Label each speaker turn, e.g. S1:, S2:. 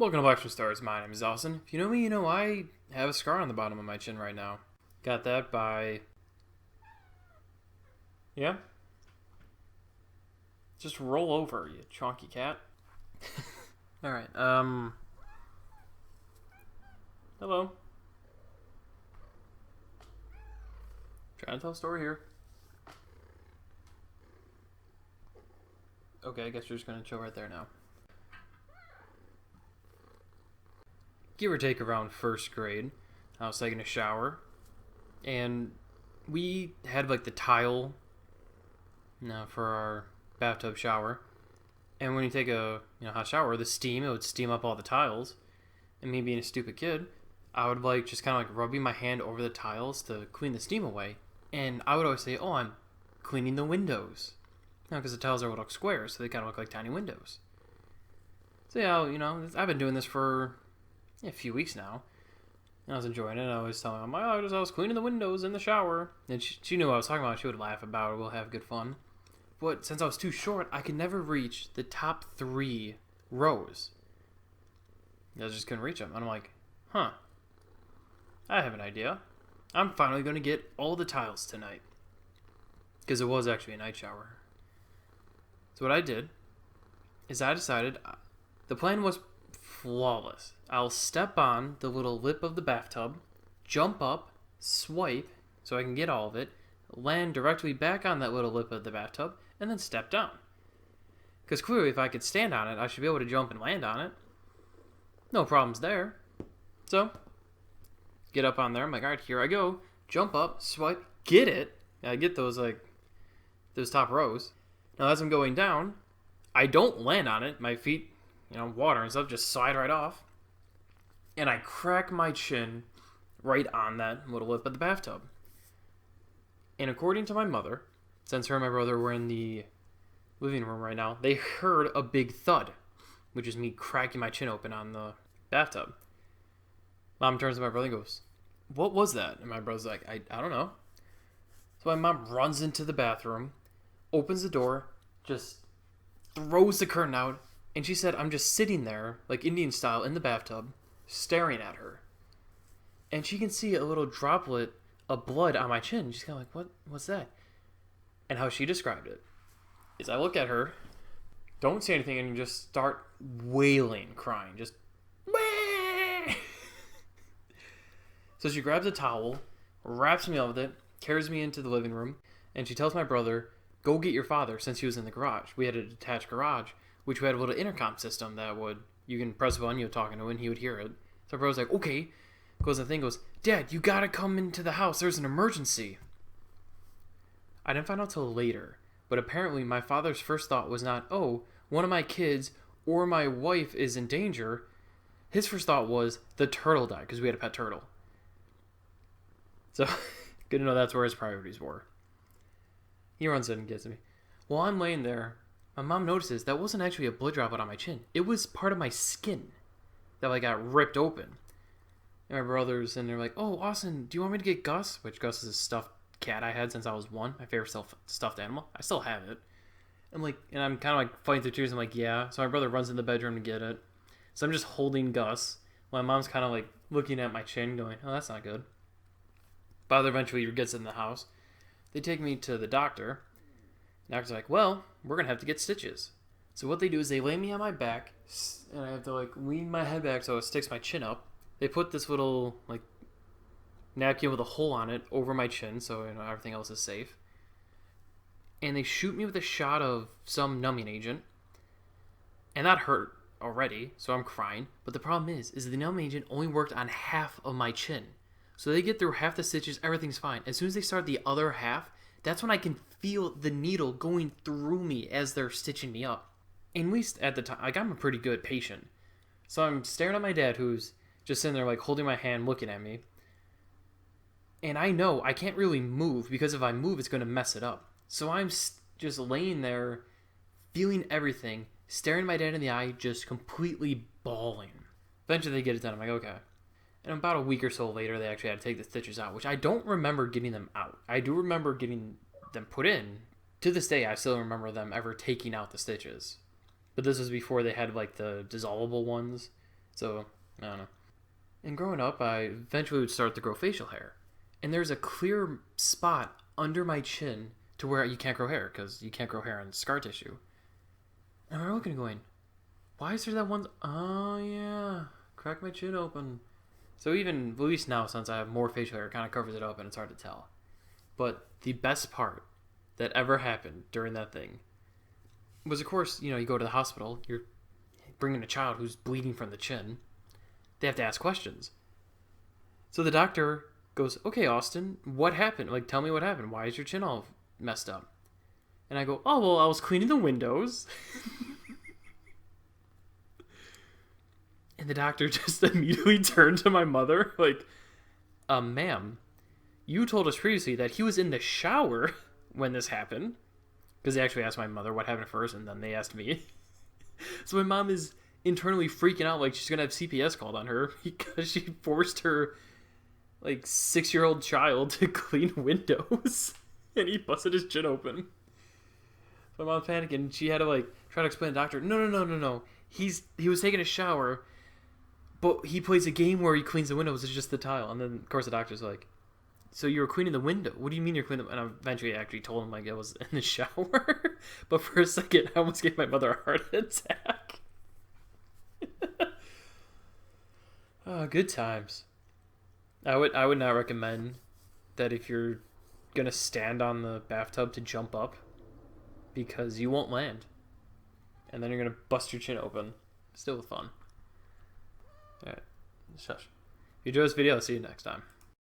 S1: Welcome to BlackScreenStories. My name is Austin. If you know me, you know I have a scar on the bottom of my chin right now. Got that by... Yeah? Just roll over, you chonky cat. Alright, hello. Trying to tell a story here. Okay, I guess you're just gonna chill right there now. Give or take around first grade, I was taking a shower, and we had like the tile for our bathtub shower. And when you take a hot shower, the steam, it would steam up all the tiles. And me being a stupid kid, I would like just kind of like rubbing my hand over the tiles to clean the steam away. And I would always say, "Oh, I'm cleaning the windows," because the tiles are little squares, so they kind of look like tiny windows. So yeah, I've been doing this for a few weeks now. And I was enjoying it. And I was telling her, I was cleaning the windows in the shower. And she knew what I was talking about. She would laugh about it. We'll have good fun. But since I was too short, I could never reach the top 3 rows. I just couldn't reach them. And I'm like, I have an idea. I'm finally going to get all the tiles tonight. Because it was actually a night shower. So what I did is I decided the plan was flawless. I'll step on the little lip of the bathtub, jump up, swipe so I can get all of it, land directly back on that little lip of the bathtub, and then step down. Because clearly if I could stand on it, I should be able to jump and land on it. No problems there. So, get up on there. I'm like, alright, here I go. Jump up, swipe, get it. I get those top rows. Now as I'm going down, I don't land on it. My feet, water and stuff just slide right off. And I crack my chin right on that little lip of the bathtub. And according to my mother, since her and my brother were in the living room right now, they heard a big thud, which is me cracking my chin open on the bathtub. Mom turns to my brother and goes, "What was that?" And my brother's like, I don't know. So my mom runs into the bathroom, opens the door, just throws the curtain out, and she said, I'm just sitting there, like Indian style, in the bathtub, staring at her. And she can see a little droplet of blood on my chin. She's kind of like, what's that? And how she described it is I look at her, don't say anything, and just start wailing, crying. Just, Wah! So she grabs a towel, wraps me up with it, carries me into the living room, and she tells my brother, go get your father, since he was in the garage. We had a detached garage, which we had a little intercom system that you can press a button, talking to him, and he would hear it. So my brother's like, okay. Goes the thing, goes, Dad, you gotta come into the house. There's an emergency. I didn't find out till later, but apparently my father's first thought was not, oh, one of my kids or my wife is in danger. His first thought was the turtle died, because we had a pet turtle. So, good to know that's where his priorities were. He runs in and gets me. While I'm laying there, my mom notices that wasn't actually a blood droplet on my chin. It was part of my skin that got ripped open. And my brother's in there like, oh, Austin, do you want me to get Gus? Which Gus is a stuffed cat I had since I was 1. My favorite stuffed animal. I still have it. And I'm kind of like fighting through tears. I'm like, yeah. So my brother runs in the bedroom to get it. So I'm just holding Gus. My mom's kind of like looking at my chin going, oh, that's not good. Father eventually gets in the house. They take me to the doctor. The doctor's like, well, we're going to have to get stitches. So what they do is they lay me on my back, and I have to lean my head back so it sticks my chin up. They put this little napkin with a hole on it over my chin so everything else is safe. And they shoot me with a shot of some numbing agent. And that hurt already, so I'm crying. But the problem is the numbing agent only worked on half of my chin. So they get through half the stitches, everything's fine. As soon as they start the other half, that's when I can feel the needle going through me as they're stitching me up. And at least at the time, I'm a pretty good patient. So I'm staring at my dad, who's just sitting there holding my hand, looking at me. And I know I can't really move, because if I move, it's going to mess it up. So I'm just laying there, feeling everything, staring my dad in the eye, just completely bawling. Eventually they get it done. I'm like, okay. And about a week or so later, they actually had to take the stitches out, which I don't remember getting them out. I do remember getting them put in. To this day, I still remember them ever taking out the stitches. But this was before they had the dissolvable ones. So, I don't know. And growing up, I eventually would start to grow facial hair. And there's a clear spot under my chin to where you can't grow hair, because you can't grow hair on scar tissue. And I'm looking and going, why is there that one? Oh, yeah. Crack my chin open. So even, at least now, since I have more facial hair, it kind of covers it up and it's hard to tell. But the best part that ever happened during that thing was, of course, you go to the hospital, you're bringing a child who's bleeding from the chin. They have to ask questions. So the doctor goes, okay, Austin, what happened? Like, tell me what happened. Why is your chin all messed up? And I go, oh, well, I was cleaning the windows. And the doctor just immediately turned to my mother, like, ma'am, you told us previously that he was in the shower when this happened. Because they actually asked my mother what happened first, and then they asked me. So my mom is internally freaking out, like she's going to have CPS called on her because she forced her, like, 6-year-old child to clean windows. And he busted his chin open. So my mom's panicking. She had to, like, try to explain to the doctor, no. He was taking a shower, but he plays a game where he cleans the windows. It's just the tile. And then, of course, the doctor's like, so you were cleaning the window? What do you mean you're cleaning? And I eventually actually told him, like, I was in the shower. But for a second, I almost gave my mother a heart attack. Oh, good times. I would not recommend that if you're gonna stand on the bathtub to jump up, because you won't land. And then you're gonna bust your chin open. Still fun. Alright. Shush. If you enjoyed this video, I'll see you next time.